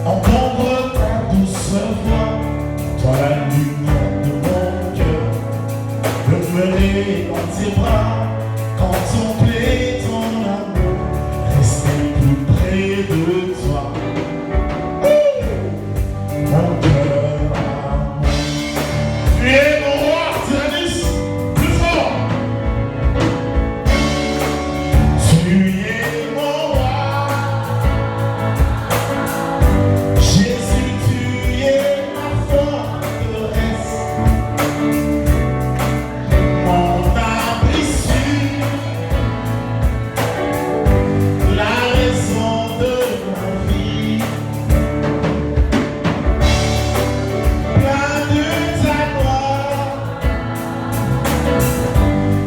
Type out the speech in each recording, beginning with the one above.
Entendre ta douce voix, toi la lumière de mon cœur, demeurer dans tes bras, contempler ton amour, rester plus près de toi. Mon cœur à moi. Tu es mon roi, Tiranis, plus fort. Tu es mon roi. Jésus, tu es ma forteresse. Mon abri sûr, la raison de ma vie. Plein de ta gloire,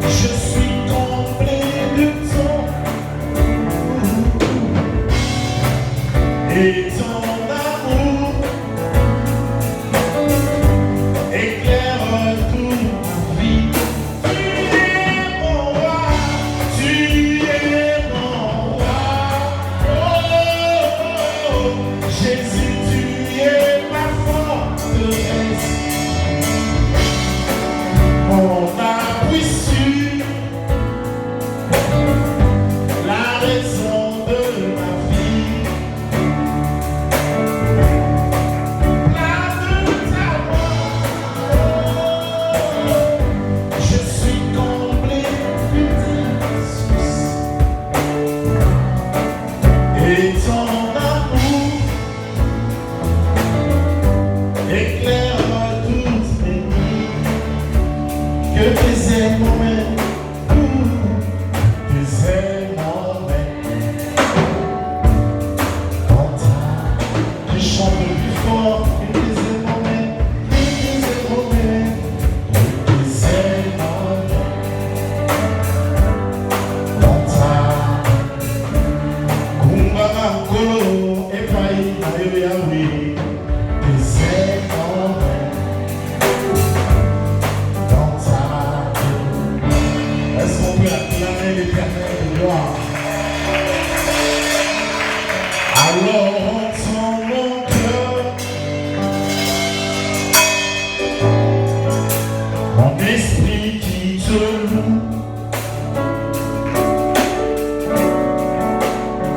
je suis comblé de ton et ton amour éclaire toute ma vie. Tu es mon roi, tu es mon roi. Oh, Jésus, tu es ma forteresse, mon abri sûr, la raison de ma vie. Plein de ta gloire, je suis comblé de ta source et ton amour éclaire toutes mes nuits. Que tes ailes m'emmènent, tes ailes m'emmènent dans ta. Je chante plus fort. Que tes ailes m'emmènent, que tes ailes m'emmènent, que tes ailes m'emmènent dans ta. Kumbara kolo epai ayo yawe. Tes ailes m'emmènent dans ta. Est-ce qu'on peut acclamer l'Éternel de gloire? Alors entends mon cœur, mon esprit qui te loue.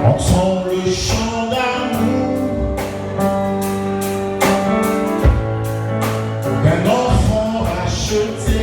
Entends le chant d'amour d'un enfant racheté.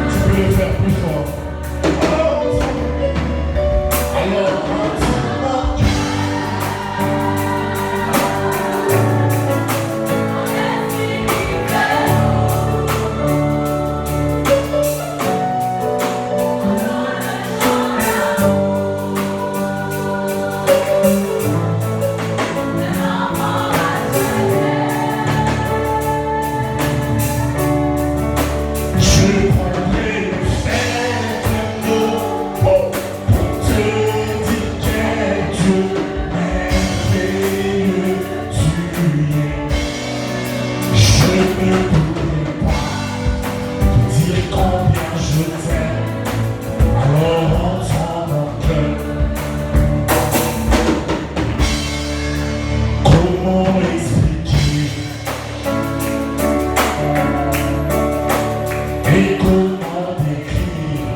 Tu peux le faire plus fort. Alors, entends mon cœur. Je prendrai le fer de pour te dire quel Dieu merveilleux tu es. Je ne pourrai pas te dire combien je t'aime. Alors entends mon cœur. Comment expliquer et comment décrire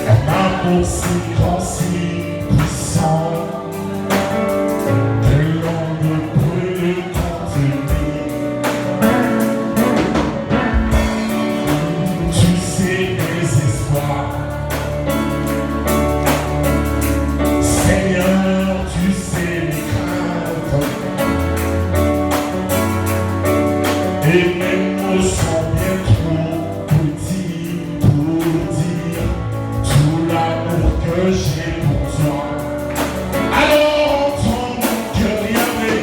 un amour si grand, si puissant que l'on ne peut le contenir. Tu sais mes espoirs, Seigneur, tu sais mes craintes. Et mes mots sont bien trop petits pour dire tout l'amour que j'ai pour toi. Alors entends mon cœur, Yahvé.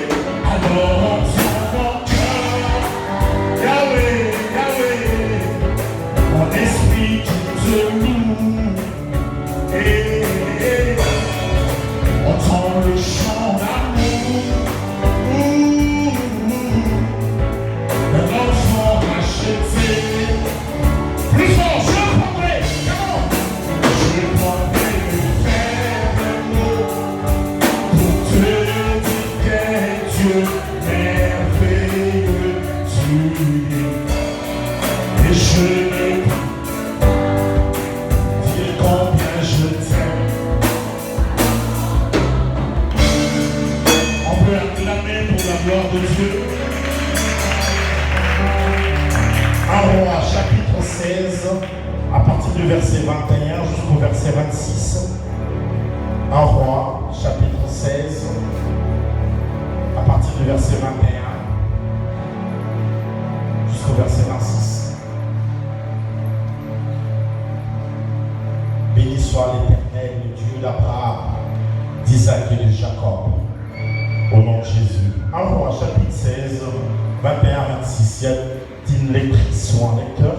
Alors entends mon cœur. Et je ne peux dire combien je t'aime. On peut acclamer pour la gloire de Dieu. Un roi, chapitre 16, à partir du verset 21 jusqu'au verset 26. Un roi, chapitre 16, à partir du verset 21 jusqu'au verset 26. Béni soit l'Éternel, le Dieu d'Abraham, d'Isaac et de Jacob, au nom de Jésus. Un roi, chapitre 16, 21-26. Y a-t-il une lectrice ou un lecteur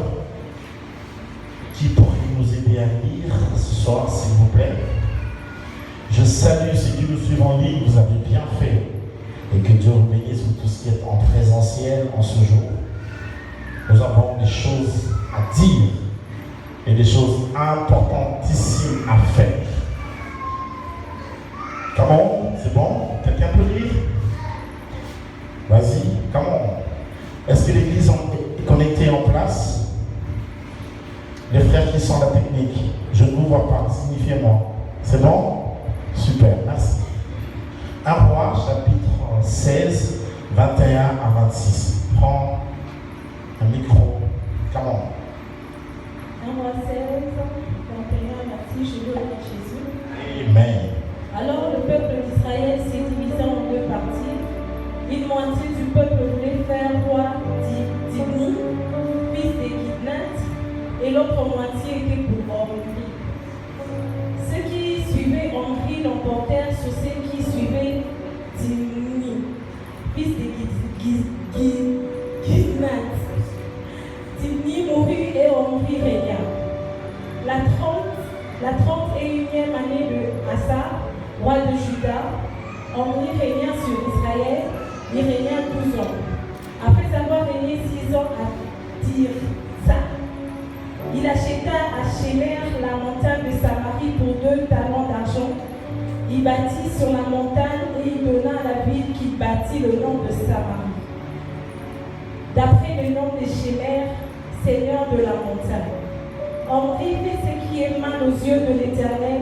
qui pourrait nous aider à lire ce soir, s'il vous plaît? Je salue ceux qui nous suivent en ligne, vous avez bien fait. Et que Dieu vous bénisse pour tout ce qui est en présentiel en ce jour. Nous avons des choses à dire et des choses importantissimes à faire. Comment? C'est bon? Quelqu'un peut lire? Vas-y, comment? Est-ce que l'église est connectée en place? Les frères qui sont à la technique, je ne vous vois pas, signifiez-moi. C'est bon? Super, merci. Un roi, chapitre 16, 21 à 26. Prends un micro. Comment? Un roi 16, 21 à 26, je veux avec Jésus. Amen. Alors le peuple d'Israël s'est divisé en deux parties. Une moitié du peuple voulait faire roi Tibni, fils de Gidnat, et l'autre moitié était pour Omri. Ceux qui suivaient Omri l'emportèrent sur ceux qui suivaient Tibni, fils de Gidnat. Tibni mourut et Omri régna. La 31e année de Asa, roi de Juda, Omri régna sur Israël. Il régna 12 ans. Après avoir régné 6 ans à Tirsa, il acheta à Shemer la montagne de Samarie pour 2 talents d'argent. Il bâtit sur la montagne et il donna à la ville qu'il bâtit le nom de Samarie, d'après le nom de Shemer, seigneur de la montagne. Omri fit ce qui est mal aux yeux de l'Éternel,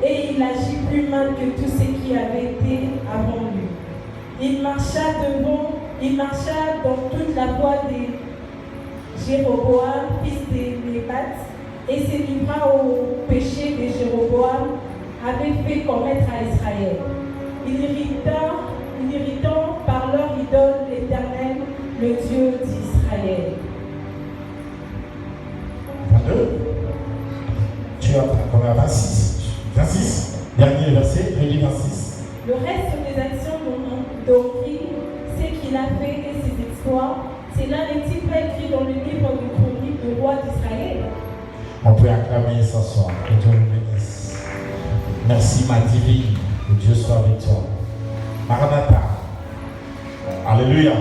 et il agit plus mal que tous ceux qui avaient été avant lui. Il marcha dans toute la voie de Jéroboam, fils de Nébat, et se livra au péché de Jéroboam, avait fait commettre à Israël. Il irritant par leur idole l'Éternel, le Dieu d'Israël. 22. Tu as encore à 26. 26. Dernier verset, je lis 26. Le reste des actions d'Omri, ce qu'il a fait et ses exploits, cela n'est-il pas écrit dans le livre de chronique du roi d'Israël? On peut acclamer ce soir. Que Dieu nous bénisse. Merci, ma divine. Que Dieu soit avec toi. Maranatha. Alléluia.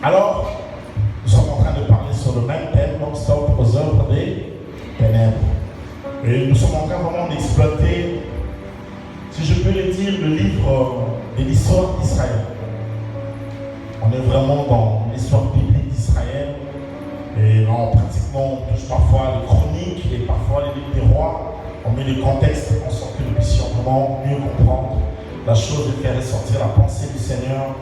Alors, nous sommes en train de parler sur le même thème, non-stop aux œuvres des ténèbres. Et nous sommes en train vraiment d'exploiter, si je peux le dire, le livre de l'histoire d'Israël. On est vraiment dans l'histoire biblique d'Israël. Et pratiquement, on touche parfois les chroniques et parfois les livres des rois. On met le contexte en sorte que nous puissions vraiment mieux comprendre la chose et faire ressortir la pensée du Seigneur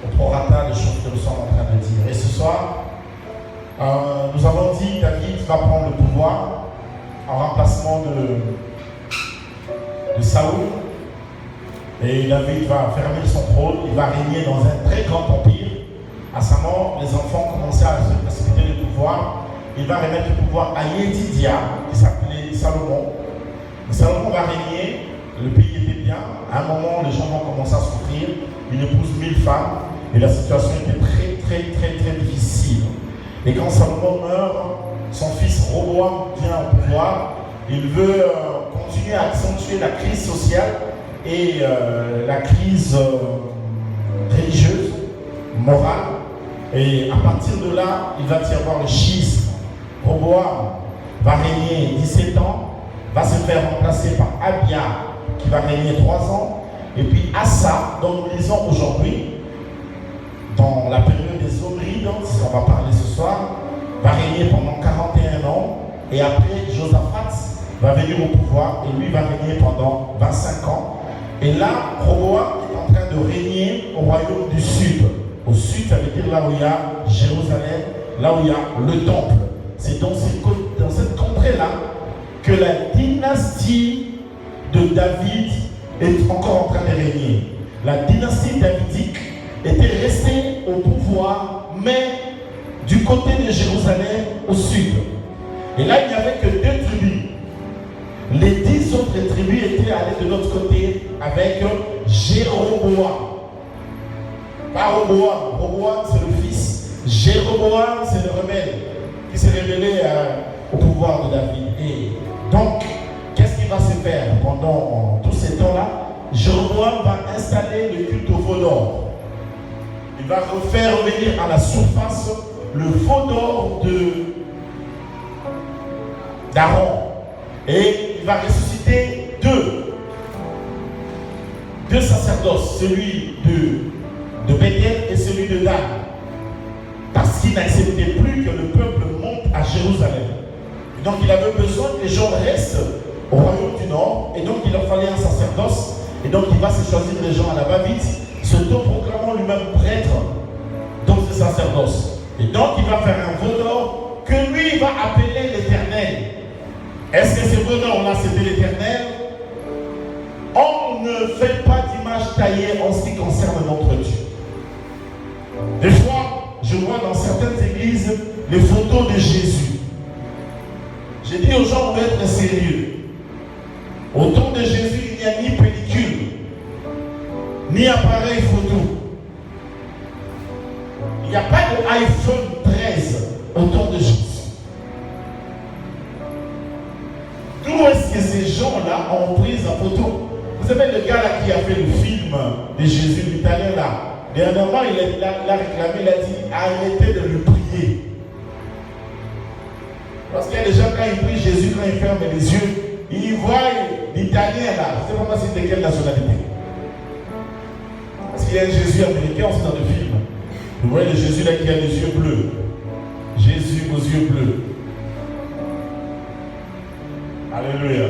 au prorata des choses que nous sommes en train de dire. Et ce soir, nous avons dit que David va prendre le pouvoir en remplacement de Saoul. Et David va fermer son trône, il va régner dans un très grand empire. À sa mort, les enfants commençaient à se précipiter le pouvoir. Il va remettre le pouvoir à Yedidia, qui s'appelait Salomon. Et Salomon va régner, le pays était bien. À un moment, les gens vont commencer à souffrir. Il épouse 1000 femmes et la situation était très difficile. Et quand Salomon meurt, son fils Roboam vient au pouvoir. Il veut continuer à accentuer la crise sociale et la crise religieuse, morale. Et à partir de là, il va y avoir le schisme. Roboam va régner 17 ans, va se faire remplacer par Abia, qui va régner 3 ans. Et puis Asa, dont nous lisons aujourd'hui, dans la période des Omrides, on va parler ce soir, Et après, Josaphat va venir au pouvoir et lui va régner pendant 25 ans. Et là, Roboam est en train de régner au royaume du sud. Au sud, ça veut dire là où il y a Jérusalem, là où il y a le temple. C'est dans cette contrée-là que la dynastie de David est encore en train de régner. La dynastie davidique était restée au pouvoir, mais du côté de Jérusalem au sud. Et là, il n'y avait que 2 tribus. Les 10 autres tribus étaient allées de l'autre côté avec Jéroboam. Pas Roboam. Roboam, c'est le fils. Jéroboam, c'est le rebelle qui s'est révélé au pouvoir de David. Et donc, qu'est-ce qui va se faire pendant tous ces temps-là? Jéroboam va installer le culte au veau d'or. Il va refaire revenir à la surface le veau d'or d'Aaron. Et il va ressusciter deux sacerdoces, celui de Bethel et celui de Dan. Parce qu'il n'acceptait plus que le peuple monte à Jérusalem. Et donc il avait besoin que les gens restent au royaume du Nord. Et donc il leur fallait un sacerdoce. Et donc il va se choisir les gens à la va-vite, s'auto-proclamant lui-même prêtre dans ce sacerdoce. Et donc il va faire un veau d'or que lui va appeler l'Éternel. Est-ce que ce veau d'or-là c'était l'Éternel? On ne fait pas d'image taillée en ce qui concerne notre Dieu. Des fois, je vois dans certaines églises les photos de Jésus. J'ai dit aux gens, on doit être sérieux. Au temps de Jésus, il n'y a ni pellicule, ni appareil photo. Il n'y a pas de iPhone 13 au temps de Jésus. D'où est-ce que ces gens-là ont pris sa photo? Vous savez, le gars là qui a fait le film de Jésus, l'italien là, dernièrement, il a réclamé, il a dit arrêtez de lui prier. Parce qu'il y a des gens, quand ils prient Jésus, quand ils ferment les yeux, ils voient l'italien là, je ne sais pas si c'est de quelle nationalité. Parce qu'il y a un Jésus américain aussi dans le film. Vous voyez le Jésus là qui a les yeux bleus. Jésus aux yeux bleus. Alléluia.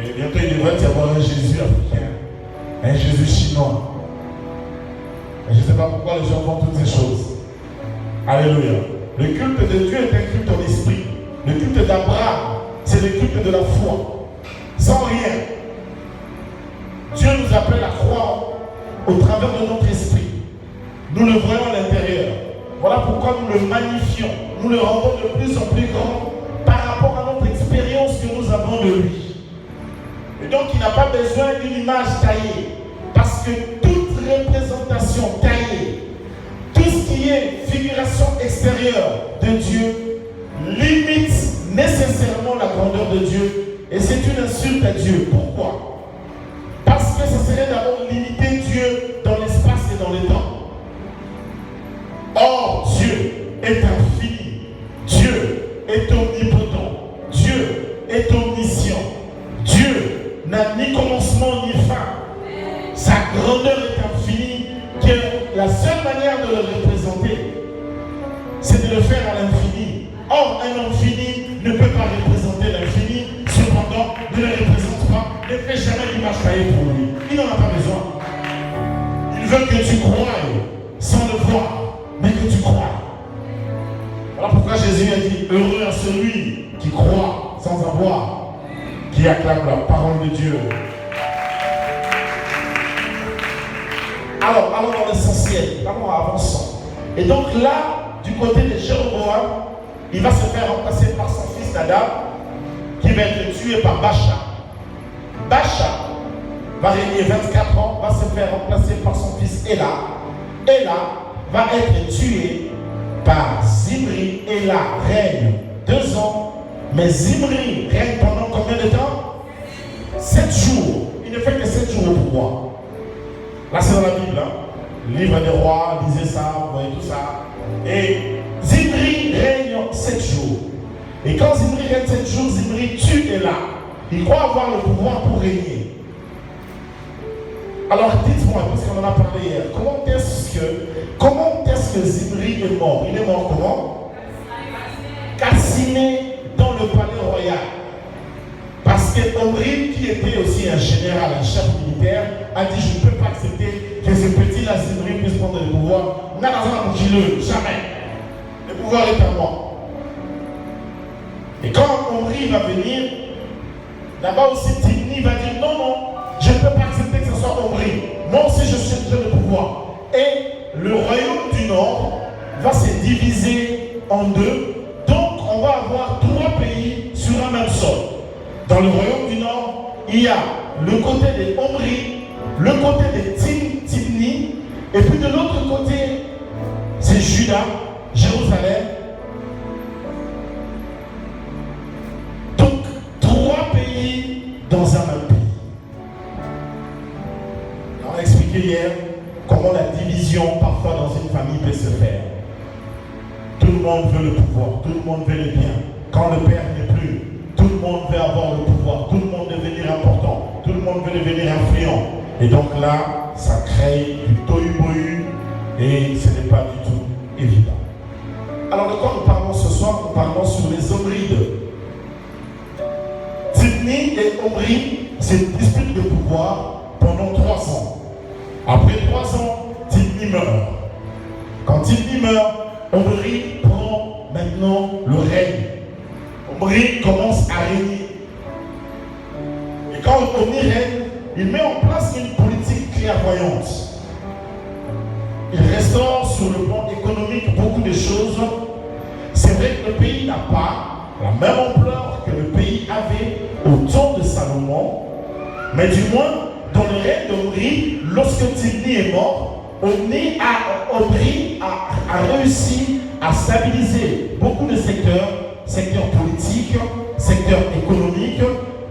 Et bientôt il devrait y avoir un Jésus africain, un Jésus chinois. Et je ne sais pas pourquoi les gens font toutes ces choses. Alléluia. Le culte de Dieu est un culte en esprit. Le culte d'Abraham, c'est le culte de la foi. Sans rien. Dieu nous appelle à croire au travers de notre esprit. Nous le voyons à l'intérieur. Voilà pourquoi nous le magnifions. Nous le rendons de plus en plus grand par rapport à notre expérience que nous avons de lui. Et donc il n'a pas besoin d'une image taillée. Parce que toute représentation taillée, tout ce qui est figuration extérieure de Dieu, limite nécessairement la grandeur de Dieu. Et c'est une insulte à Dieu. Pourquoi? Parce que ce serait d'abord limiter Dieu dans l'espace et dans le temps. Or, Dieu est infini. Dieu est omnipotent. Dieu est omniscient. Dieu n'a ni commencement ni fin. Sa grandeur est infinie, que la seule manière de le représenter, c'est de le faire à l'infini. Or, un infini ne peut pas représenter l'infini, cependant, ne le représente pas, ne fait jamais l'image taillée pour lui. Il n'en a pas besoin. Il veut que tu croies sans le voir, mais que tu crois. Voilà pourquoi Jésus a dit, heureux à celui qui croit sans avoir, qui acclame la parole de Dieu. Alors, allons dans l'essentiel, allons avançons. Et donc là, du côté de Jéroboam, il va se faire remplacer par son fils Nadab, qui va être tué par Baasha. Baasha va régner 24 ans, va se faire remplacer par son fils Éla. Éla va être tué par Zimri. Éla règne 2 ans, mais Zimri règne pendant combien de temps? 7 jours. Il ne fait que 7 jours au pouvoir. Là, c'est dans la Bible, hein? Le livre des rois, lisez ça, vous voyez tout ça. Et Zimri règne 7 jours. Et quand Zimri règne 7 jours, Zimri tue Éla. Il croit avoir le pouvoir pour régner. Alors dites-moi, parce qu'on en a parlé hier, comment est-ce que Zimri est mort? Il est mort comment? Calciné dans le le palais royal. Parce que Omri, qui était aussi un général, un chef militaire, a dit je ne peux pas accepter que ce petit-là, Zimri, puisse prendre le pouvoir. Jamais. Le pouvoir est à moi. Et quand Omri va venir, là-bas aussi Timni va dire non, non, je ne peux pas accepter que ce soit Omri. Moi aussi je cherche le pouvoir. Et le royaume du Nord va se diviser en deux. Donc on va avoir 3 pays sur un même sol. Dans le royaume du Nord, il y a le côté des Omri, le côté des Timni, et puis de l'autre côté, c'est Juda, Jérusalem. Donc 3 pays dans un même pays. On a expliqué hier comment la division parfois dans une famille peut se faire. Tout le monde veut le pouvoir, tout le monde veut le bien. Quand le père n'est plus, tout le monde veut avoir le pouvoir, tout le monde veut devenir important, tout le monde veut devenir influent. Et donc là, ça crée du tohu-bohu et ce n'est pas du tout évident. Alors de quoi nous parlons ce soir? Nous parlons sur les Omrides. Timni et Omri se disputent le pouvoir pendant 3 ans. Après 3 ans, Timni meurt. Quand Timni meurt, Omri prend maintenant le règne. Omri commence à régner. Et quand Omri règne, il met en place une politique clairvoyante. Il restaure sur le plan économique beaucoup de choses. C'est vrai que le pays n'a pas la même ampleur que le pays avait au temps de Salomon, mais du moins, dans le règne d'Omri, lorsque Timni est mort, Omri a réussi à stabiliser beaucoup de secteurs politiques, secteurs économiques.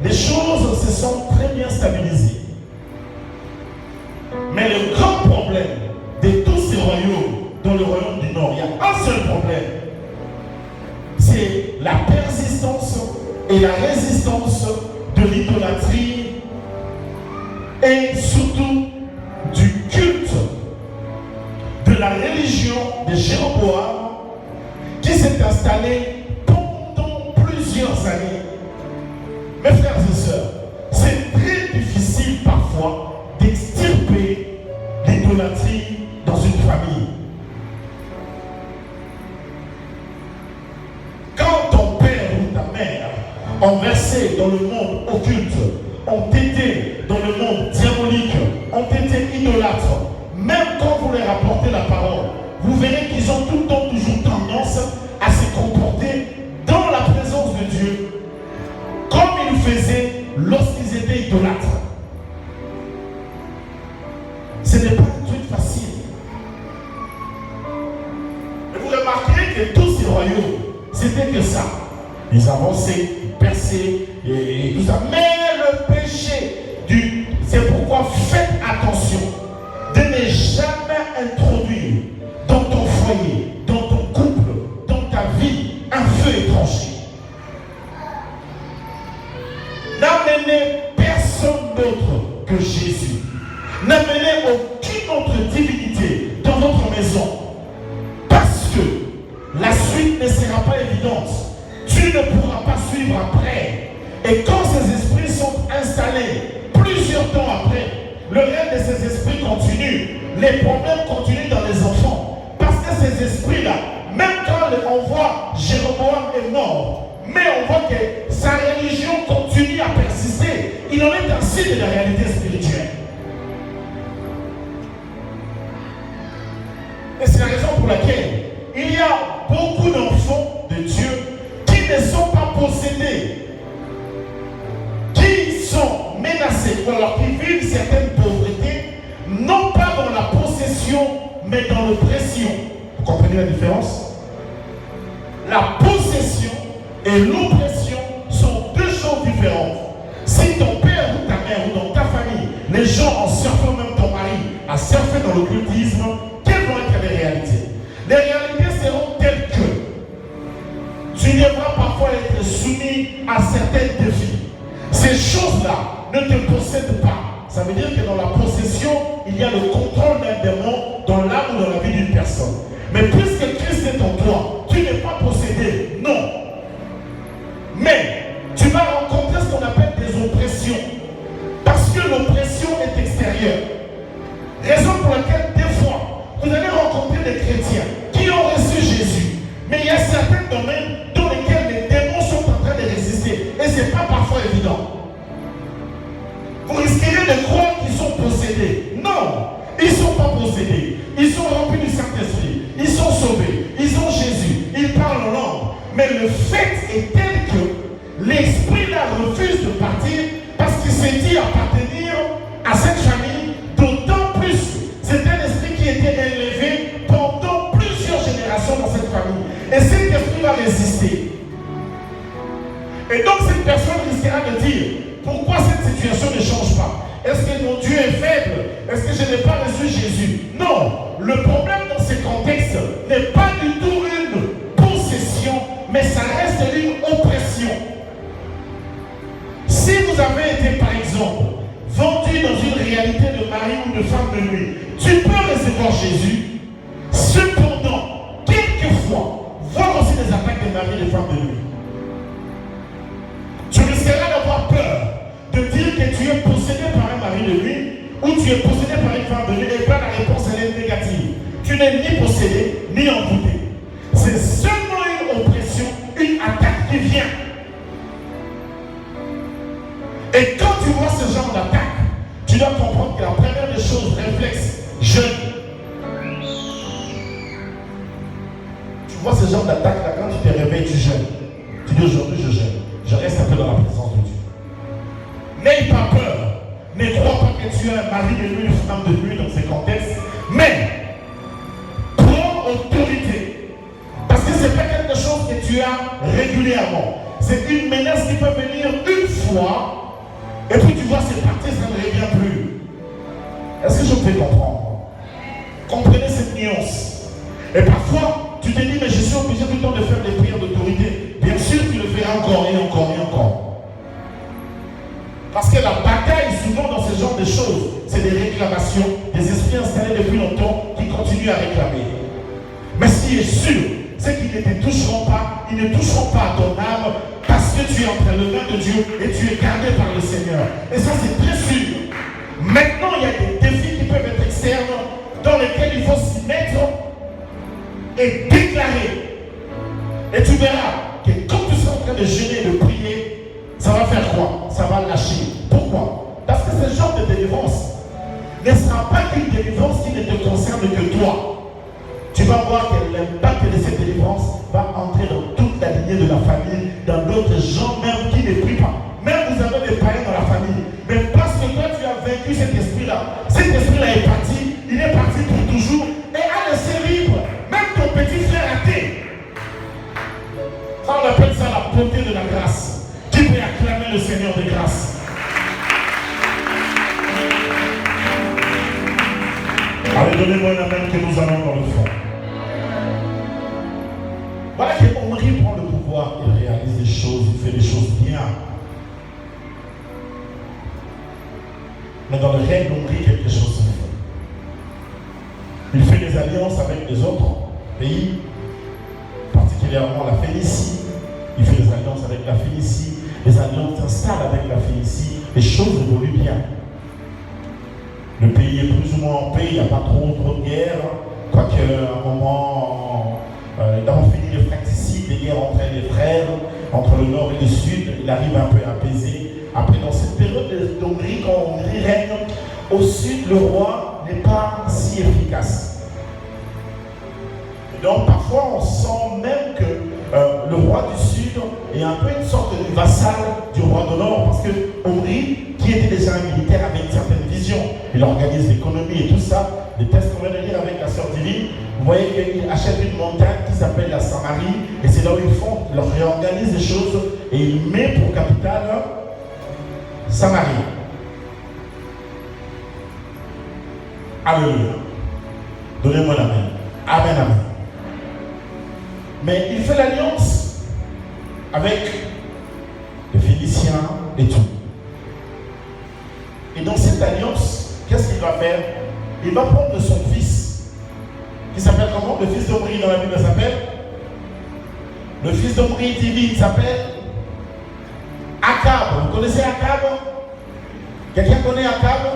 Les choses se sont très bien stabilisées. Mais le grand problème de tous ces royaumes dans le royaume du Nord, il y a un seul problème. C'est la persistance et la résistance de l'idolâtrie et surtout du culte de la religion de Jéroboam qui s'est installée pendant plusieurs années. Mes frères et sœurs, c'est très difficile parfois d'extirper l'idolâtrie dans une famille. Quand ton père ou ta mère ont versé dans le monde occulte, ont été dans le monde diabolique, ont été idolâtres, même quand vous leur apportez la parole, vous verrez qu'ils ont tout le temps toujours tendance à se comporter dans la présence de Dieu comme ils faisaient lorsqu'ils étaient idolâtres. Ce n'est pas un truc facile. Et vous remarquerez que tous ces royaumes, c'était que ça. Ils avançaient, ils perçaient et tout ça. Mais le péché, c'est pourquoi faites attention de ne jamais introduire dans ton foyer, dans ton couple, dans ta vie, un feu étranger. N'amenez personne d'autre que Jésus. N'amenez aucune autre divinité dans votre maison. Parce que la suite ne sera pas évidente. Tu ne pourras pas suivre après. Et quand ces esprits sont installés, plusieurs temps après, le règne de ces esprits continue. Les problèmes continuent dans les enfants. Parce que ces esprits-là, même quand on voit Jéroboam est mort, mais on voit que sa religion continue à persister. Il en est ainsi de la réalité spirituelle. Et c'est la raison pour laquelle il y a beaucoup d'enfants de Dieu qui ne sont pas possédés, qui sont menacés, ou alors qui vivent certaines pauvretés, non pas dans la possession, mais dans l'oppression. Vous comprenez la différence? La possession et l'oppression sont 2 choses différentes. Si ton père ou ta mère ou dans ta famille, les gens en surfant, même ton mari, à surfer dans l'occultisme, quelles vont être les réalités? Les réalités seront telles que tu devras parfois être soumis à certains défis. Ces choses-là ne te possèdent pas. Ça veut dire que dans la possession, il y a le contrôle d'un démon dans l'âme ou dans la vie d'une personne. Mais puisque Christ est en toi, tu n'es pas possédé, non. Mais domaines dans lesquels les démons sont en train de résister. Et ce n'est pas parfois évident. Vous risquerez de croire qu'ils sont possédés. Non, ils ne sont pas possédés. Ils sont remplis du Saint-Esprit. Ils sont sauvés. Ils ont Jésus. Ils parlent en langue. Mais le fait est tel que l'esprit là refuse de partir parce qu'il s'est dit appartenir à cette famille. D'autant plus, c'est un esprit qui était élevé pendant plusieurs générations dans cette famille. Et cet esprit va résister. Et donc cette personne risquera de dire, pourquoi cette situation ne change pas? Est-ce que mon Dieu est faible? Est-ce que je n'ai pas reçu Jésus? Non, le problème dans ces contextes n'est pas du tout une possession, mais ça reste une oppression. Si vous avez été, par exemple, vendu dans une réalité de mari ou de femme de nuit, tu peux recevoir Jésus. Cependant, quelquefois, voir aussi des attaques de mari et de femmes de nuit. Tu risqueras d'avoir peur de dire que tu es possédé par un mari de nuit ou tu es possédé par une femme de nuit et pas la réponse elle est négative. Tu n'es ni possédé ni envoûté. C'est seulement une oppression, une attaque qui vient. Et quand tu vois ce genre d'attaque, tu dois comprendre que la première des choses, réflexe, jeûne. Tu vois ce genre d'attaque là, quand tu te réveilles, tu jeûnes. Tu dis aujourd'hui je jeûne. Je reste un peu dans la présence de Dieu. N'aie pas peur. Ne crois pas que tu es un mari de nuit, une femme de nuit dans ces contextes. Mais prends autorité. Parce que ce n'est pas quelque chose que tu as régulièrement. C'est une menace qui peut venir une fois. Et puis tu vois, c'est parti, ça ne revient plus. Est-ce que je peux comprendre? Comprenez cette nuance. Et parfois, tu te dis, mais je suis obligé tout le temps de faire des prières d'autorité. Bien sûr, tu le feras encore et encore et encore. Parce que la bataille, souvent dans ce genre de choses, c'est des réclamations, des esprits installés depuis longtemps qui continuent à réclamer. Mais ce qui est sûr, c'est qu'ils ne te toucheront pas, ils ne toucheront pas à ton âme parce que tu es entre les mains de Dieu et tu es gardé par le Seigneur. Et ça, c'est très sûr. Maintenant, il y a des défis qui peuvent être externes dans lesquels il faut s'y mettre et déclarer. Et tu verras que quand tu seras en train de jeûner et de prier, ça va faire quoi? Ça va lâcher. Pourquoi? Parce que ce genre de délivrance ne sera pas qu'une délivrance qui ne te concerne que toi. Tu vas voir que l'impact de cette délivrance va entrer dans toute la lignée de la famille, dans d'autres gens même qui ne prient pas. Même vous avez des païens dans la famille. Mais parce que toi tu as vaincu cet esprit-là est parti, il est parti pour toujours et a laissé libre même ton petit frère athée. Ça, on appelle ça la beauté de la grâce. Qui peut acclamer le Seigneur de grâce? Allez, donnez-moi un amen que nous allons dans le fond. Voilà que Omri prend le pouvoir, il réalise des choses, il fait des choses bien. Mais dans le règne d'Omri, quelque chose se fait. Il fait des alliances avec les autres pays, particulièrement la Phénicie. Il fait des alliances avec la Phénicie. Les alliances s'installent avec la Phénicie. Les choses évoluent bien. Le pays est plus ou moins en paix, il n'y a pas trop de guerre. Quoique, à un moment, ils ont fini les fratricides, les guerres entre les frères, entre le nord et le sud. Il arrive un peu à apaiser. Après, dans cette période d'Omri, quand Omri règne, au sud, le roi n'est pas si efficace. Et donc, parfois, on sent même que le roi du sud est un peu une sorte de vassal du roi de nord, parce que Omri, qui était déjà un militaire, avait une certaine vision. Il organise l'économie et tout ça. Les textes qu'on vient de lire avec la sœur divine, vous voyez qu'il achète une montagne qui s'appelle la Samarie, et c'est là où ils font, ils leur réorganisent les choses, et il met pour capitale Samarie. Alléluia. Donnez-moi la main. Amen, amen. Mais il fait l'alliance avec les Phéniciens et tout. Et dans cette alliance, qu'est-ce qu'il va faire? Il va prendre son fils, qui s'appelle comment? Le fils d'Omri dans la Bible s'appelle? Le fils d'Omri divine s'appelle Akab. Vous connaissez Akab? Quelqu'un connaît Akab?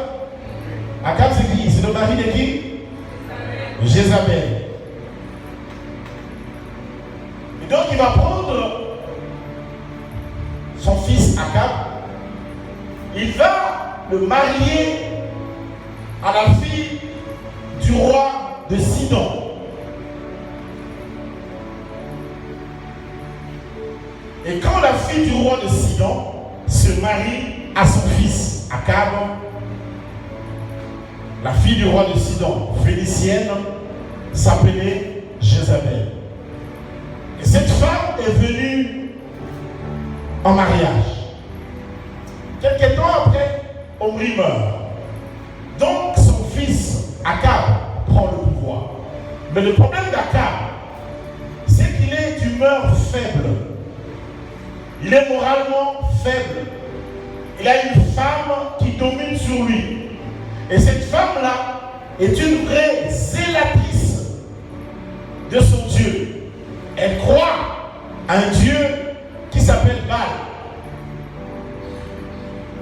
Akab c'est qui? C'est le mari de qui? Jézabel. Et donc il va prendre son fils Akab, il va le marier à la fille du roi de Sidon. Et quand la fille du roi de Sidon se marie à son fils Akab, la fille du roi de Sidon, phénicienne, s'appelait Jézabel. Et cette femme est venue en mariage. Quelque temps après, Omri meurt. Donc son fils Akab prend le pouvoir. Mais le problème d'Akab, c'est qu'il est d'humeur faible. Il est moralement faible. Il a une femme qui domine sur lui. Et cette femme-là est une vraie zélatrice de son Dieu. Elle croit à un Dieu qui s'appelle Baal.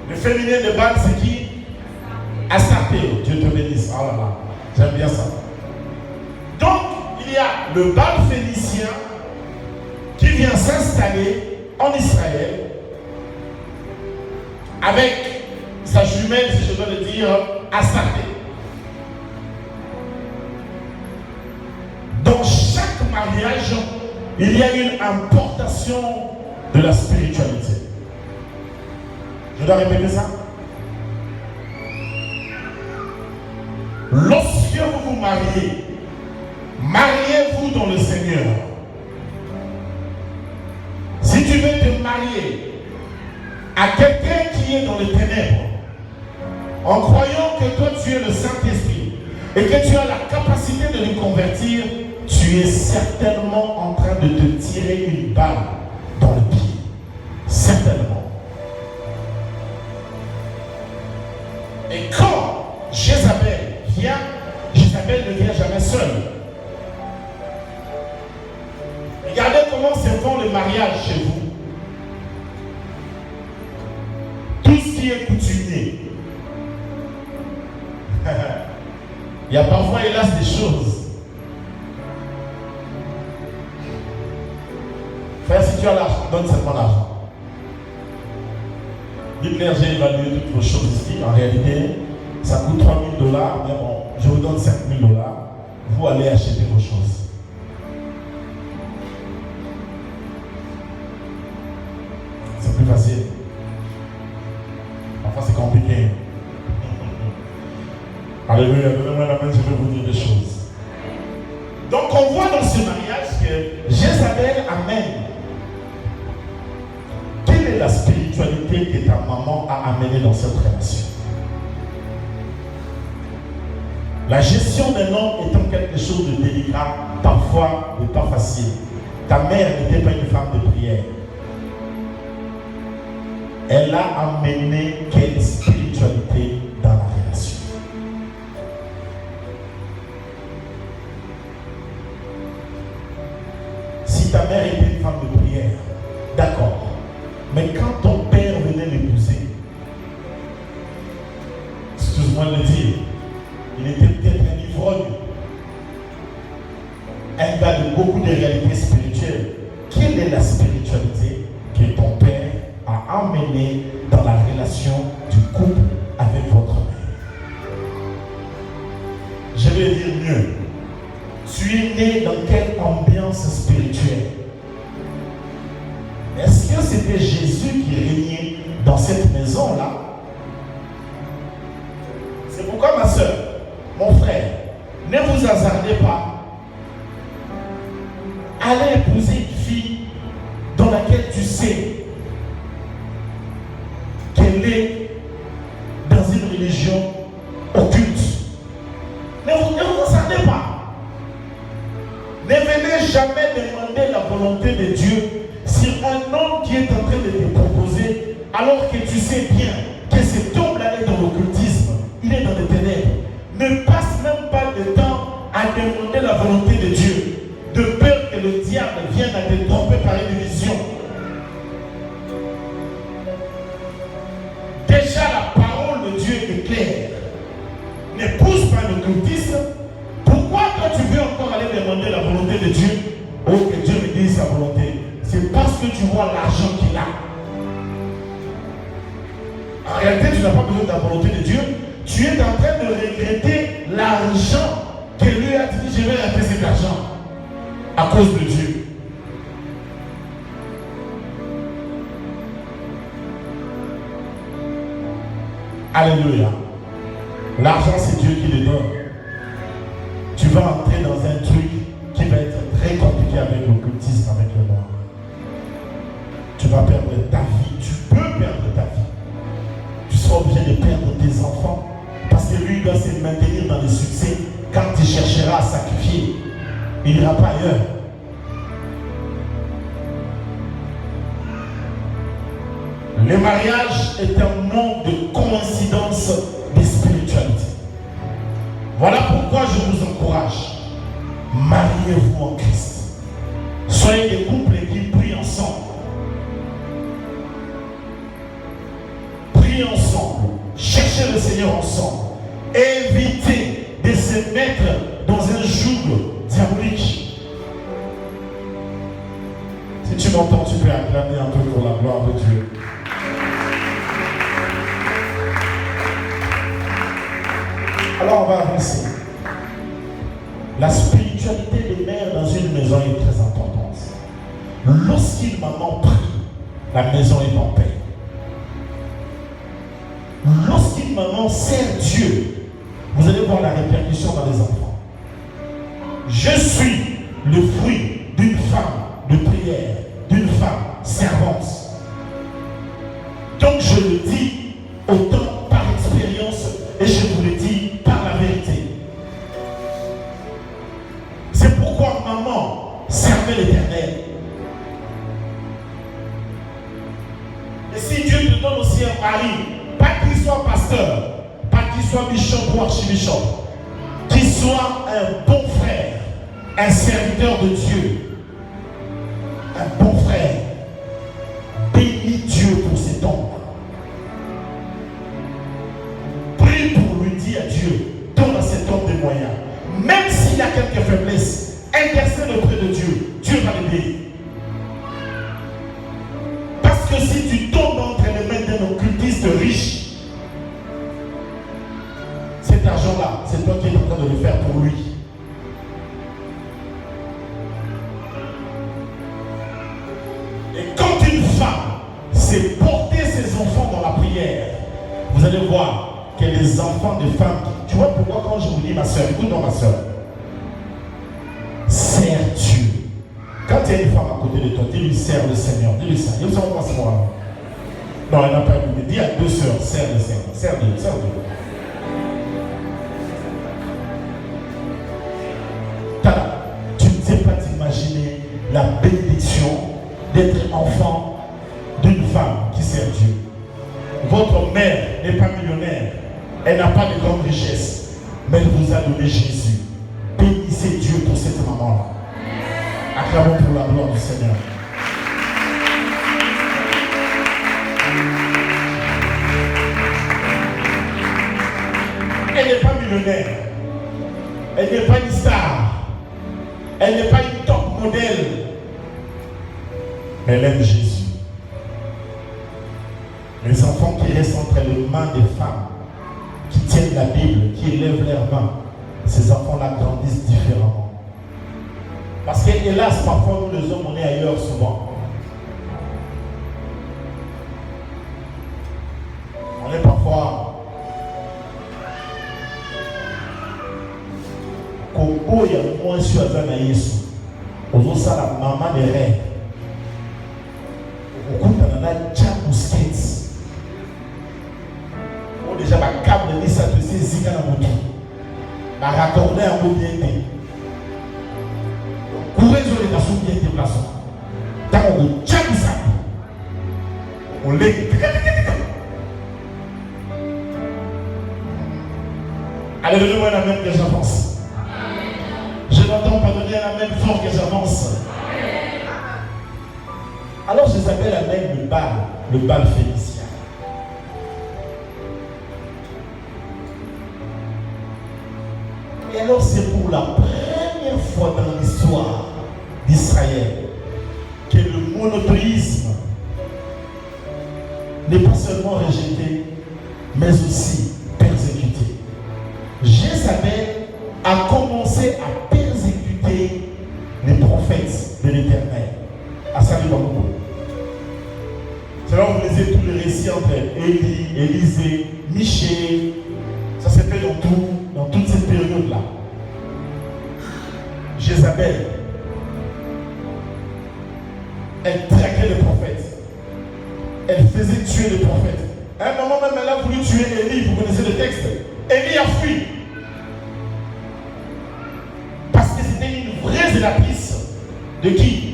Le féminin de Baal, c'est qui? Astarté. Dieu te bénisse. Ah là là, j'aime bien ça. Donc, il y a le Baal phénicien qui vient s'installer en Israël avec sa jumelle, si je dois le dire, Astarté. Dans chaque mariage, il y a une importation de la spiritualité. Je dois répéter ça. Lorsque vous vous mariez, mariez-vous dans le Seigneur. Si tu veux te marier à quelqu'un qui est dans les ténèbres, en croyant que toi tu es le Saint-Esprit et que tu as la capacité de le convertir, tu es certainement en train de te tirer une balle dans le pied. Certainement. Et quand Jézabel vient, Jézabel ne vient jamais seule. Regardez comment se font les mariages chez vous. Tout ce qui est coutumier. Il y a parfois, hélas, des choses. Frère, si tu as l'argent, donne seulement l'argent. L'Église, j'ai évalué toutes vos choses ici. En réalité, ça coûte $3 000, mais bon, je vous donne $5 000. Vous allez acheter vos choses. C'est plus facile. Parfois, c'est compliqué. Alléluia, donnez-moi la main, je vais vous dire des choses. Donc, on voit dans ce mariage que Jézabel amène. Quelle est la spiritualité que ta maman a amenée dans cette relation? La gestion d'un homme étant quelque chose de délicat, parfois de pas facile. Ta mère n'était pas une femme de prière. Elle a amené quelle spiritualité dans la relation? Si ta mère était une femme de prière, d'accord. Mais quand ton père venait l'épouser, excuse-moi de le dire, il était peut-être un ivrogne, un gars de beaucoup de réalités spirituelles. Quelle est la spiritualité que ton père a amenée dans la relation du couple avec votre mère? Je vais dire mieux. Tu es né dans quelle ambiance spirituelle? Est-ce que c'était Jésus qui régnait dans cette maison-là? C'est pourquoi, ma soeur, mon frère, ne vous hasardez pas. Allez épouser une fille dans laquelle tu sais qu'elle est dans une religion occulte. Ne vous hasardez pas. Ne venez jamais demander la volonté de Dieu sur un homme qui est en train de te proposer, alors que tu sais bien que cet homme-là est dans l'occultisme, il est dans les ténèbres. Ne passe même pas de temps à demander la volonté de Dieu, de peur que le diable vienne à te tromper par une vision. Déjà la parole de Dieu est claire. N'épouse pas l'occultisme. Pourquoi toi tu veux encore aller demander la volonté de Dieu? Oh, que Dieu me dise sa volonté. que tu vois l'argent qu'il a. En réalité, tu n'as pas besoin de la volonté de Dieu. Tu es en train de regretter l'argent que lui a dit, je vais rater cet argent à cause de Dieu. Alléluia. L'argent, c'est Dieu qui le donne. Tu vas entrer dans un truc qui va être très compliqué avec l'occultisme, avec le noir. Tu vas perdre ta vie. Tu peux perdre ta vie. Tu seras obligé de perdre tes enfants parce que lui doit se maintenir dans le succès. Quand il cherchera à sacrifier, il n'ira pas ailleurs. Le mariage est un monde de coïncidence de spiritualité. Voilà pourquoi je vous encourage. Mariez-vous en Christ. Soyez des couples qui prient ensemble. Priez ensemble. Cherchez le Seigneur ensemble. Évitez de se mettre dans un joug diabolique. Si tu m'entends, tu peux acclamer un peu pour la gloire de Dieu. Alors on va avancer. La spiritualité des mères dans une maison est très importante. Lorsqu'une maman prie, la maison est en paix. Lorsqu'une maman sert Dieu, vous allez voir la répercussion dans les enfants. Je suis le fruit d'une femme de prière, d'une femme servante. Donc je le dis autant par expérience et je vous le dis par la vérité. C'est pourquoi maman servait l'Éternel. Et si Dieu te donne aussi un mari, pas qu'il soit pasteur, pas qu'il soit bishop ou archibishop, qu'il soit un bon frère, un serviteur de Dieu, un bon frère, bénis Dieu pour cet homme. Prie pour lui dire à Dieu, donne à cet homme des moyens. Même s'il a quelques faiblesses, intercède auprès de Dieu, Dieu va l'aider. Parce que si tu tombes entre les mains d'un occultiste riche, cet argent-là, c'est toi qui es en train de le faire pour lui. Et quand une femme sait porter ses enfants dans la prière, vous allez voir que les enfants des femmes, tu vois pourquoi quand je vous dis ma soeur, écoute-moi ma soeur, sers Dieu. Quand il y a une femme à côté de toi, dis-lui sers le Seigneur, dis-lui ça. Il ne sait pas c'est moi. Non, elle n'a pas écouté. Dis à deux sœurs, sers le Seigneur, sers Dieu, sers Dieu. Tu ne sais pas t'imaginer la bénédiction d'être enfant d'une femme qui sert Dieu. Votre mère n'est pas millionnaire, elle n'a pas de grande richesse, mais elle vous a donné Jésus. Bénissez Dieu pour cette maman-là. Acclamons pour la gloire du Seigneur. Elle n'est pas millionnaire, elle n'est pas une star, elle n'est pas une top modèle, mais elle aime Jésus. Les enfants qui restent entre les mains des femmes, qui tiennent la Bible, qui élèvent leurs mains, ces enfants-là grandissent différemment. Parce que, hélas, parfois, nous les hommes, on est ailleurs souvent. On est parfois Congo, il y a moins sur Azanaïs. Aux ça, la maman des rêves. Au coup, on a Jack Busquets. Déjà, ma câble de ça, c'est Zika la moto. Ma raccordé en haut bien été. Courez sur les nations bien déplacées. Dans le Jack ça. On l'est. Allez, donnez-moi la même que j'avance. Je n'entends pas donner la même fort que j'avance. Alors, je s'appelle la même le bal Félicien. Et alors c'est pour la première fois dans l'histoire d'Israël que le monothéisme n'est pas seulement rejeté, mais aussi persécuté. Jézabel a commencé à persécuter les prophètes de l'Éternel. À Salibamou. C'est là où vous lisez tous les récits entre Élie, Élisée, Michée. Ça s'est fait dans toute cette période-là. Jézabel, elle traquait les prophètes. Elle faisait tuer les prophètes. À un moment même, elle a voulu tuer Élie. Vous connaissez le texte. Élie a fui. Parce que c'était une vraie zélatrice. De qui?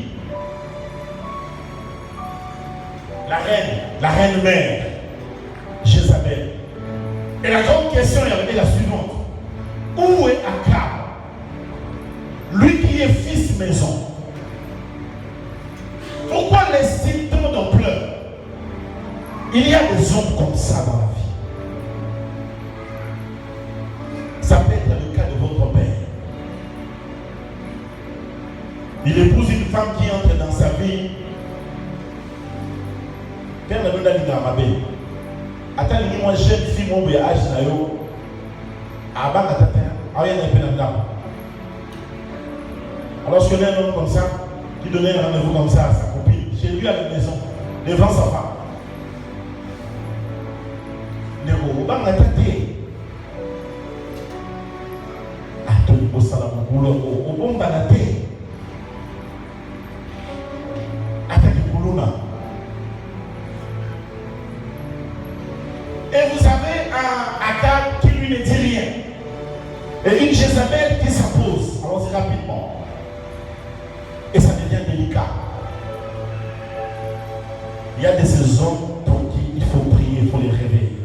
La reine mère, Jézabel. Et la grande question est la suivante. Où est Akab? Lui qui est fils maison. Pourquoi laisse-t-il tant d'ampleur? Il y a des hommes comme ça dans la vie. Ça peut être le cas de votre père. Il épouse une femme qui entre dans sa vie. Père ne veut pas ma belle. Attends, moi j'aime si mon bébé âge na yo. Avant alors je connais un homme comme ça qui donnait un rendez-vous comme ça à sa copine chez lui à la maison devant sa femme. Nebo bang na tete. Atoli bosala mukulo o bomba na te. Ataki kuluna. Et vous avez un Akab qui lui ne dit rien. Et une Jézabel qui s'impose. Allons-y rapidement. Et ça devient délicat. Il y a de ces hommes pour qui il faut prier, il faut les réveiller.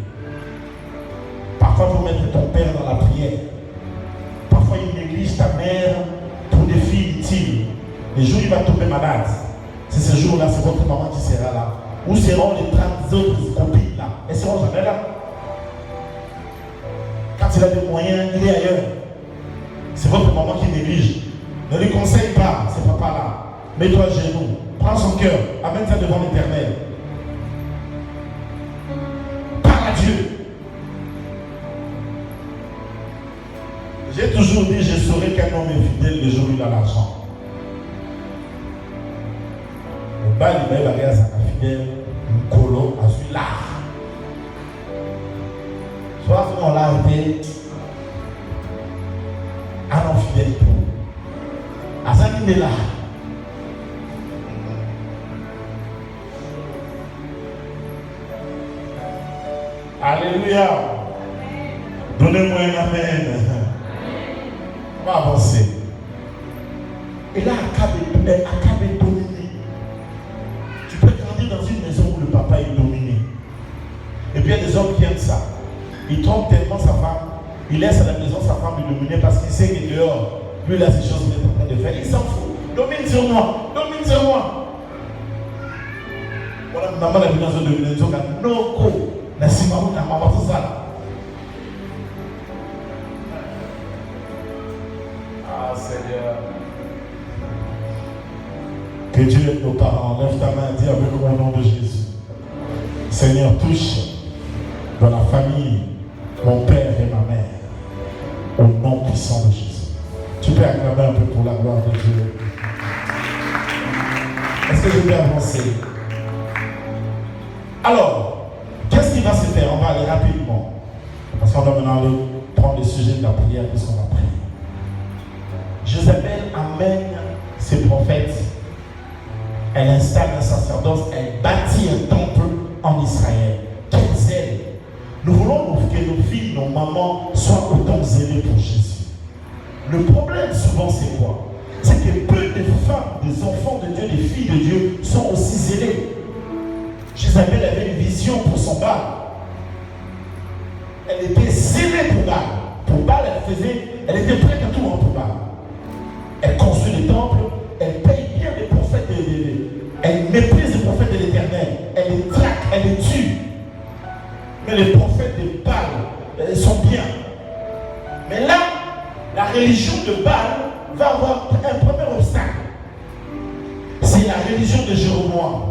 Parfois, il faut mettre ton père dans la prière. Parfois, il néglige ta mère pour des filles inutiles. Les jours où il va tomber malade, c'est ce jour-là, c'est votre maman qui sera là. Où seront les 30 autres copines là? Elles seront jamais là. Quand il a des moyens, il est ailleurs. C'est votre maman qui néglige. Ne lui conseille pas, c'est papa là. Mets-toi à genoux, prends son cœur, amène ça devant l'Éternel. Parle à Dieu. J'ai toujours dit, je saurai qu'un homme est fidèle le jour où il a l'argent. Le bal, il va y avoir un fidèle, un colo, à celui-là. Soit on l'a été un homme fidèle pour. À ça qu'il est là. Alléluia. Donnez-moi un amen. On va avancer. Et là, Akab est dominé. Tu peux grandir dans une maison où le papa est dominé. Et puis il y a des hommes qui aiment ça. Il trompe tellement sa femme, il laisse à la maison sa femme le dominer parce qu'il sait que dehors, lui il a ces choses qu'il est en train de faire. Il s'en fout. Domine sur moi, domine sur moi. Voilà, maman a vu dans un domination qui a no ko. La simamou n'a pas tout ça là. Ah Seigneur. Que Dieu aide nos parents. Lève ta main et dis avec moi au nom de Jésus. Seigneur, touche dans la famille mon père et ma mère. Au nom puissant de Jésus. Tu peux acclamer un peu pour la gloire de Dieu. Est-ce que je peux avancer? Alors, qu'est-ce qui va se faire? On va aller rapidement. Parce qu'on va maintenant prendre le sujet de la prière puisqu'on va prier. Jézabel amène ses prophètes. Elle installe un sacerdoce. Elle bâtit un temple en Israël. Quelle zèle! Nous voulons que nos filles, nos mamans soient autant zélées pour Jésus. Le problème souvent c'est quoi? C'est que peu de femmes, des enfants de Dieu, des filles de Dieu sont aussi zélées. Jézabel avait une vision pour son Baal. Elle était zélée pour Baal. Pour Baal, elle était prête à tout rendre pour Baal. Elle construit des temples, elle paye bien les prophètes, elle méprise les prophètes de l'Éternel, elle les traque, elle les tue. Mais les prophètes de Baal sont bien. Mais là, la religion de Baal va avoir un premier obstacle. C'est la religion de Jéroboam.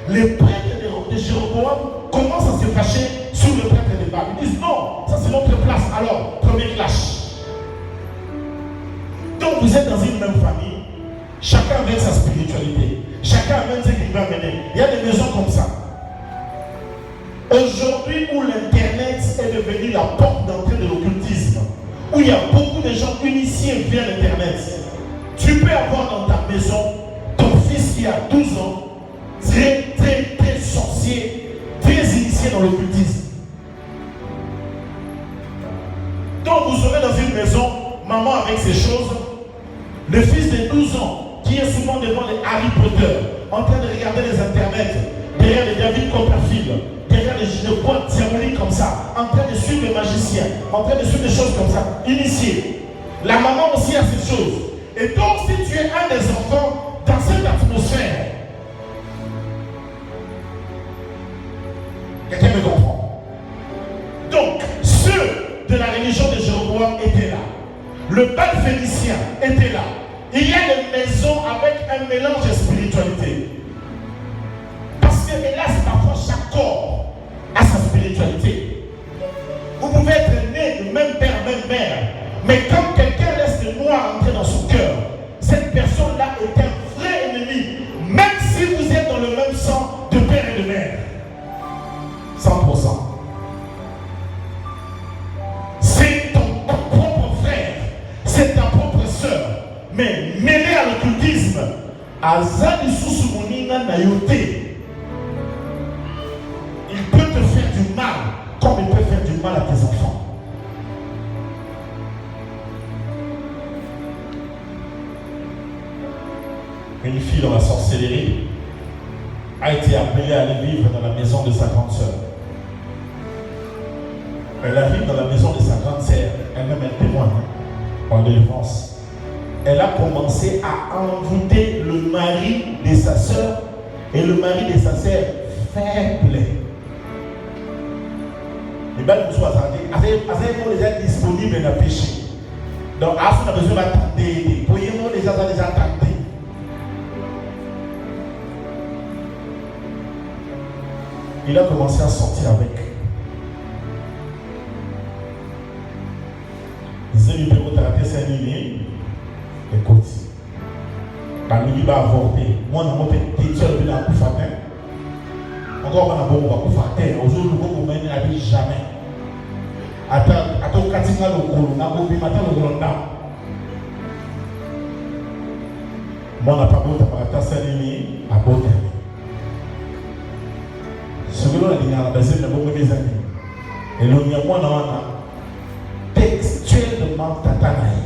Les prêtres de Jéroboam commencent à se fâcher sur le prêtre de Baal. Ils disent non, ça c'est notre place. Alors, premier clash. Donc vous êtes dans une même famille, chacun avec sa spiritualité, chacun amène ce qu'il va mener. Il y a des maisons comme ça. Aujourd'hui où l'internet est devenu la porte d'entrée de l'occultisme, où il y a beaucoup de gens initiés via l'internet, tu peux avoir dans ta maison ton fils qui a 12 ans, très sorcier, très initié dans l'occultisme. Donc vous aurez dans une maison, maman avec ses choses, le fils de 12 ans qui est souvent devant les Harry Potter, en train de regarder les internets, derrière les David Copperfield, derrière les boîtes diaboliques comme ça, en train de suivre les magiciens, en train de suivre des choses comme ça, initié. La maman aussi a ces choses. Et donc si tu es un des enfants dans cette atmosphère, quelqu'un me comprend? Donc, ceux de la religion de Jéroboam étaient là. Le Baal phénicien était là. Il y a des maisons avec un mélange de spiritualité. Parce que, hélas, parfois, chaque corps a sa spiritualité. Vous pouvez être né de même père, même mère. Mais quand quelqu'un laisse le noir entrer dans son cœur, cette personne-là est un vrai ennemi. Même si vous êtes dans le même sang de père et de mère. 100%. C'est ton propre frère, c'est ta propre soeur. Mais mêlé à l'occultisme, Azali Sousoumoninga Nayote, il peut te faire du mal comme il peut faire du mal à tes enfants. Une fille dans la sorcellerie a été appelée à aller vivre dans la maison de sa grande sœur. Elle arrive dans la maison de sa grande sœur, elle-même elle témoigne en délivrance. Elle a commencé à envoûter le mari de sa sœur et le mari de sa sœur faible. Les balles nous sont attendus, déjà disponibles dans le péché. Donc, on a besoin d'attendre. Voyez-moi déjà attendre. Il a commencé à sortir avec. Zéli peut traiter ses lignes. Écoute. Quand il va avorter, moi, je vais te dire que je vais faire. Encore, on va faire. Aujourd'hui, nous ne pouvons jamais. Attends, Katinga le Kolo, on a oublié matin le Grandam. Moi, on n'a pas beau de faire ses lignes à côté. Ce que l'on a dit dans la baisse de beaucoup des amis. Et l'on y a moins textuellement tatanaï.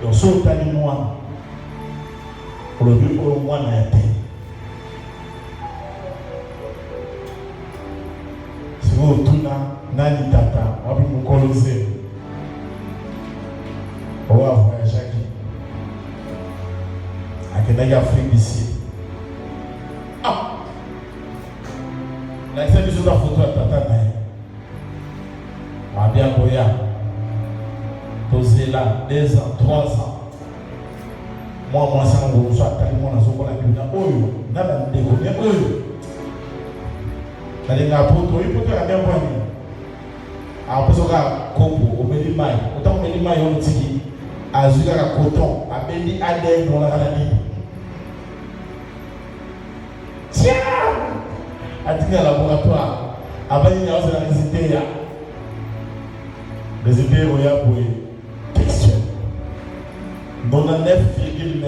Donc, ce que tu as dit, moi, pour le but, au moins, on a été. Si vous tout là, nani tata, on va vous coloser. On va voyager aquí. Dans l'Afrique d'ici. Ah! La scène de la photo à Tata Naï. Mabia Boya. Posé là, 2 ans, 3 ans. Moi, c'est un gros soir, quand on a son la Bible, oh, n'a pas de dégoût, oh. Dans les rapports, il faut que la même bonne. Après, on a Congo, au Mélimaï. Autant au Mélimaï, on dit, à Zuga Coton, à Béli Adèle, on a la Bible. Tiens! A-t-il un laboratoire? Avant, il y a la résidée. Résidée, il y a pour textuel. 99,9.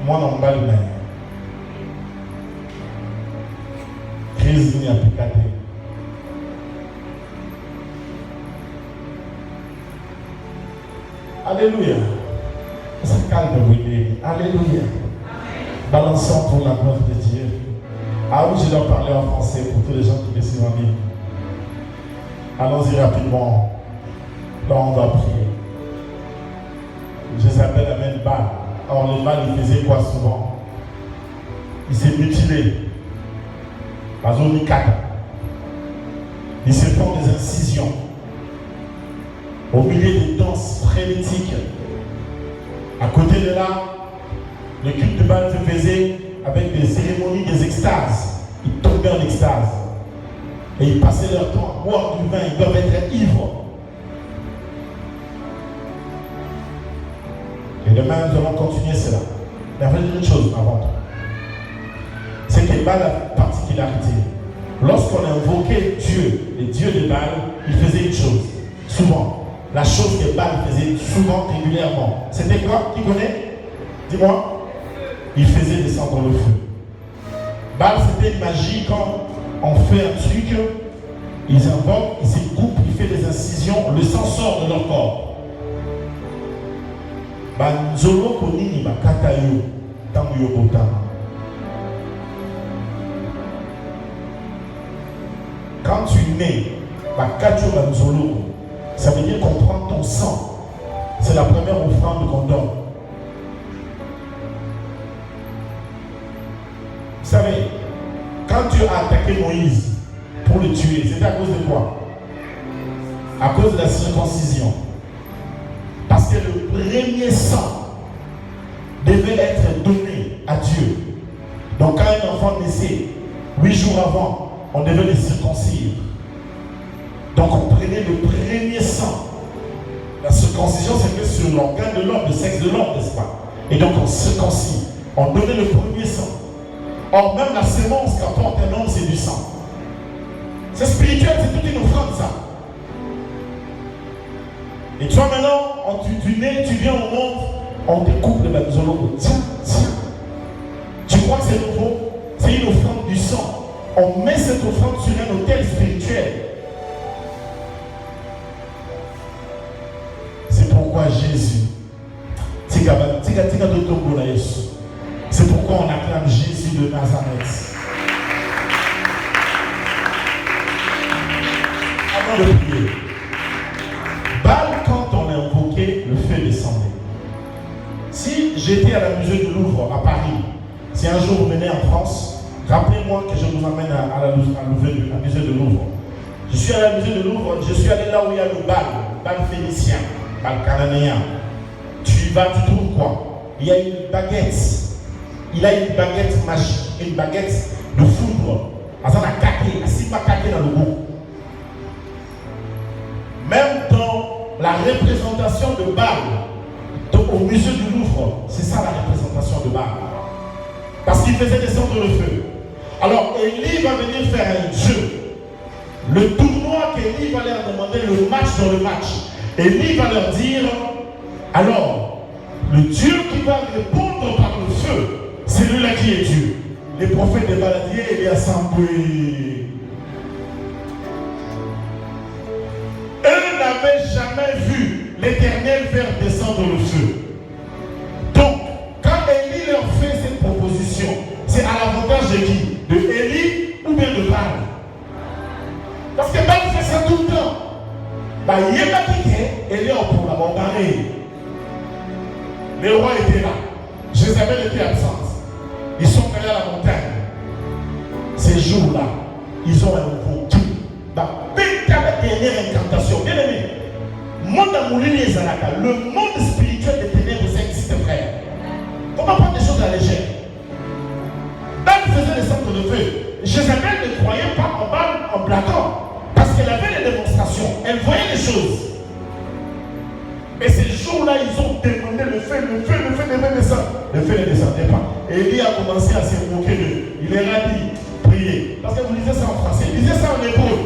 Moi, on va le mettre. Crise n'y a plus qu'à faire. Alléluia. C'est calme, oui. Alléluia. Balançons pour la gloire de Dieu. Ah oui, je dois parler en français pour tous les gens qui me suivent en ligne. Allons-y rapidement. Là, on va prier. Je s'appelle Amen Baal. Or, le Baal, il faisait quoi souvent? Il s'est mutilé. Par zone 4. Il se font des incisions. au milieu des danses frénétiques. À côté de là, le culte de Baal se faisait avec des cérémonies, des extases. Ils tombaient en extase. Et ils passaient leur temps à boire du vin, ils doivent être ivres. Et demain, nous allons continuer cela. Mais il y avait une chose avant tout. C'est que Baal a une particularité. Lorsqu'on invoquait Dieu, les dieux de Baal, il faisait une chose. Souvent. La chose que Baal faisait souvent, régulièrement. C'était quoi? Qui connaît? Dis-moi. Il faisait descendre le feu. Baal, c'était une magie quand on fait un truc, ils invoquent, ils se coupent, ils font des incisions, le sang sort de leur corps. Banzolo konini bakata yo tangu yo botama. Quand tu nais, bakacho banzolo, ça veut dire qu'on prend ton sang. C'est la première offrande qu'on donne. Vous savez, quand tu as attaqué Moïse pour le tuer, c'était à cause de quoi? À cause de la circoncision. Parce que le premier sang devait être donné à Dieu. Donc quand un enfant naissait, 8 jours avant, on devait le circoncire. Donc on prenait le premier sang. La circoncision s'est faite sur l'organe de l'homme, le sexe de l'homme, n'est-ce pas? Et donc on circoncie. On donnait le premier sang. Or même la sémence qu'apporte un homme, c'est du sang. C'est spirituel, c'est toute une offrande ça. Et toi maintenant, tu nais, tu viens au monde, on te coupe le banzolo. Tiens. Tu crois que c'est nouveau? C'est une offrande du sang. On met cette offrande sur un autel spirituel. C'est pourquoi Jésus, c'est pourquoi on acclame Jésus de Nazareth. Avant de prier, Baal, quand on a invoqué, le feu descendait. Si j'étais à la musée du Louvre à Paris, si un jour vous venez en France, rappelez-moi que je vous emmène à la musée du Louvre. Je suis à la musée du Louvre, je suis allé là où il y a le Baal phénicien, Baal cananéen. Tu vas, tu trouves quoi? Il y a une baguette. Il a une baguette magique, une baguette de foudre. Azan a caqué, a si pas caqué dans le goût. Même dans la représentation de Baal, au musée du Louvre, c'est ça la représentation de Baal. Parce qu'il faisait descendre le feu. Alors Élie va venir faire un jeu. Le tournoi qu'Élie va leur demander, le match dans le match. Élie va leur dire, alors, le Dieu qui va répondre par le feu, c'est lui-là qui est Dieu. Les prophètes des baladiers et les assemblées. Eux n'avaient jamais vu l'Éternel faire descendre le feu. Donc, quand Élie leur fait cette proposition, c'est à l'avantage de qui? De Élie ou bien de Baal? Parce que Baal fait ça tout le temps. Il est baptisé, Élie est pour la bombarder. Les rois étaient là. Jézabel était absente. Ils sont allés à la montagne. Ces jours-là, ils ont invoqué. La dernière incantation. Bien aimé, le monde spirituel des ténèbres, ça existe, frère. On va prendre des choses à la légère. Baal faisait descendre le feu. Jézabel ne croyait pas en Baal en plaquant. Parce qu'elle avait les démonstrations. Elle voyait les choses. Et ces jours-là, ils ont demandé le feu devait descendre. Le feu ne descendait pas. Et Élie a commencé à se moquer d'eux. Il leur a dit, priez. Parce que vous lisez ça en français. Lisez ça en hébreu.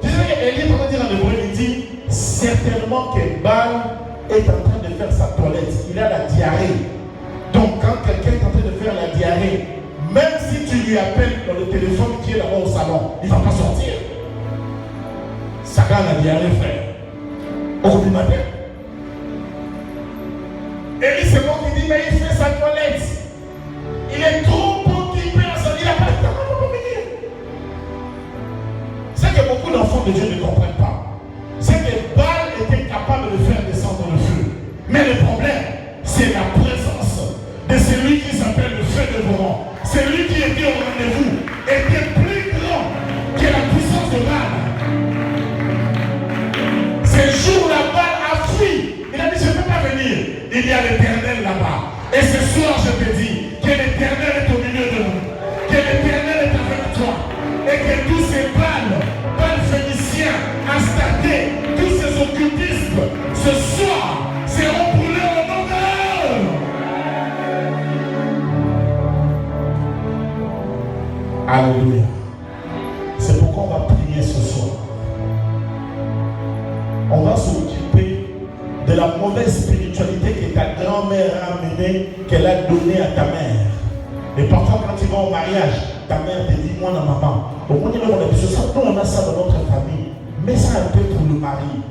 Tu sais qu'Élie, pour dire en hébreu, il dit, certainement que Baal est en train de faire sa toilette. Il a la diarrhée. Donc, quand quelqu'un est en train de faire la diarrhée, même si tu lui appelles dans le téléphone qui est là-bas au salon, il ne va pas sortir. Ça gagne la diarrhée, frère. Au bout du matin. Élie, c'est moi qui dis, mais il fait sa toilette. Il est trop occupé à ça. Il n'a pas le temps pour venir. C'est que beaucoup d'enfants de Dieu ne comprennent pas. C'est que Baal était capable de faire descendre le feu. Mais le problème, c'est la présence de celui qui s'appelle le feu dévorant. Celui qui était au rendez-vous était plus grand que la puissance de Baal. Ces jours-là, Baal a y a l'Éternel là-bas. Et ce soir, je te dis que l'Éternel est au milieu de nous, que l'Éternel est avec toi, et que tous ces balles phéniciens, installés, tous ces occultismes, ce soir, seront brûlés au nom de Dieu. Alléluia. C'est pourquoi on va prier ce soir. On va s'occuper de la mauvaise spiritualité que ta grand-mère a amenée, qu'elle a donnée à ta mère. Et parfois, quand tu vas au mariage, ta mère te dit, moi, la maman, au moins, nous, on a ça dans notre famille, mais ça un peu pour le mari.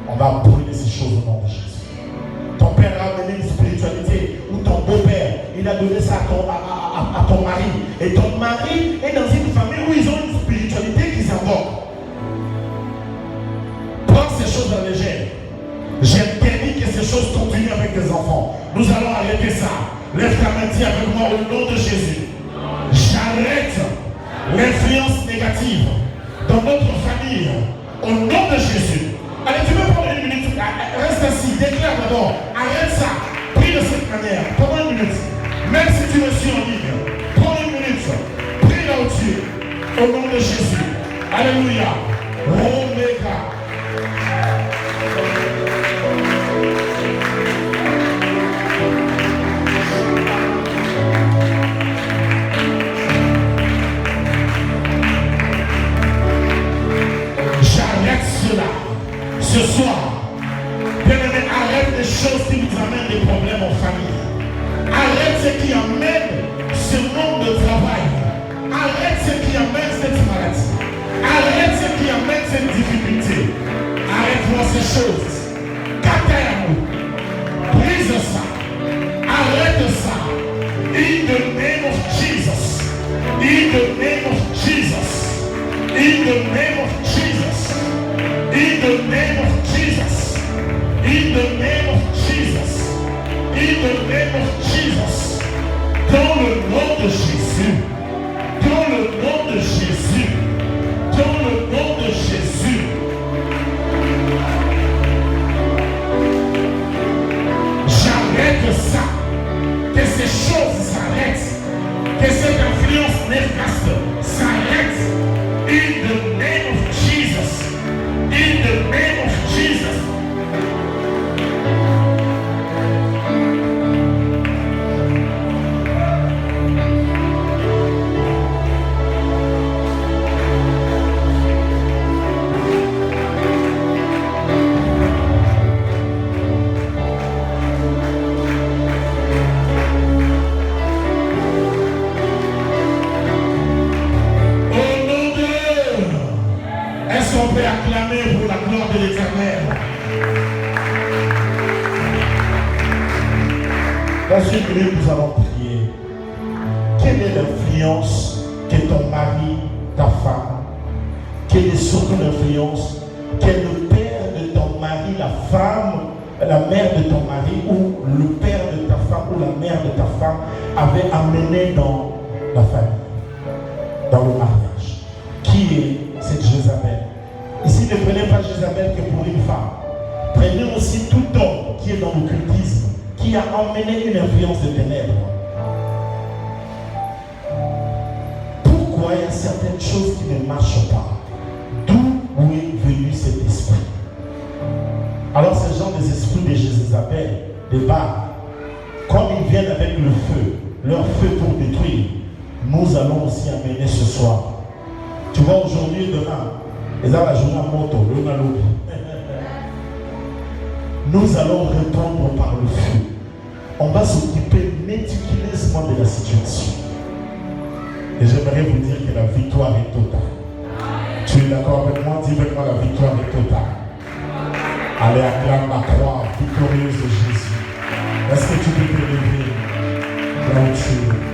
On va brûler ces choses au nom de Jésus. Ton père a amené une spiritualité, ou ton beau-père, il a donné ça à ton mari. Et ton mari est dans une famille où ils ont une spiritualité qui s'invoque. Prends ces choses à légère. J'interdis que ces choses continuent avec tes enfants. Nous allons arrêter ça. Lève ta main, dis avec moi au nom de Jésus. J'arrête l'influence négative dans notre famille au nom de Jésus. Allez, tu peux prendre une minute. Reste assis, déclare d'abord. Arrête ça. Prie de cette manière. Pendant une minute. Même si tu me suis en ligne, prends une minute. Prie là où tu es. Au nom de Jésus. Alléluia. Omega. J'arrête cela. Ce soir, bien-aimé, arrête les choses qui nous amènent des problèmes en famille. Arrête ce qui amène ce manque de travail. Arrête ce qui amène cette maladie. Arrête ce qui amène cette difficulté. Arrête-moi ces choses. Katayamu. Brise ça. Arrête ça. In the name of Jesus. In the name of Jesus. In the name of Jesus. In the name of Jesus. In the name of Jesus. In the name of Jesus. Dans le nom de Jésus. Dans le nom de Jésus. Dans le nom de Jésus. J'arrête ça. Que ces choses s'arrêtent. Que cette influence néfaste s'arrête. In the name of Jesus. In the name of Jesus. On peut acclamer pour la gloire de l'Éternel. Dans une minute, nous allons prier. Quelle est l'influence que ton mari, ta femme, quelle est surtout l'influence que le père de ton mari, la femme, la mère de ton mari, ou le père de ta femme, ou la mère de ta femme avait amené dans la famille, dans le mariage? Qui est cette Jézabel? Ici, ne prenez pas Jézabel que pour une femme. Prenez aussi tout homme qui est dans l'occultisme, qui a emmené une influence de ténèbres. Pourquoi il y a certaines choses qui ne marchent pas? D'où est venu cet esprit? Alors, ce genre des esprits de Jézabel, des Baals, comme ils viennent avec le feu, leur feu pour détruire, nous allons aussi amener ce soir. Tu vois, aujourd'hui et demain, et là, la journée à moto, nous allons répondre par le feu. On va s'occuper méticuleusement de la situation. Et j'aimerais vous dire que la victoire est totale. Tu es d'accord avec moi? Dis avec moi, la victoire est totale. Allez, acclame la croix victorieuse de Jésus. Est-ce que tu peux te lever là où tu es?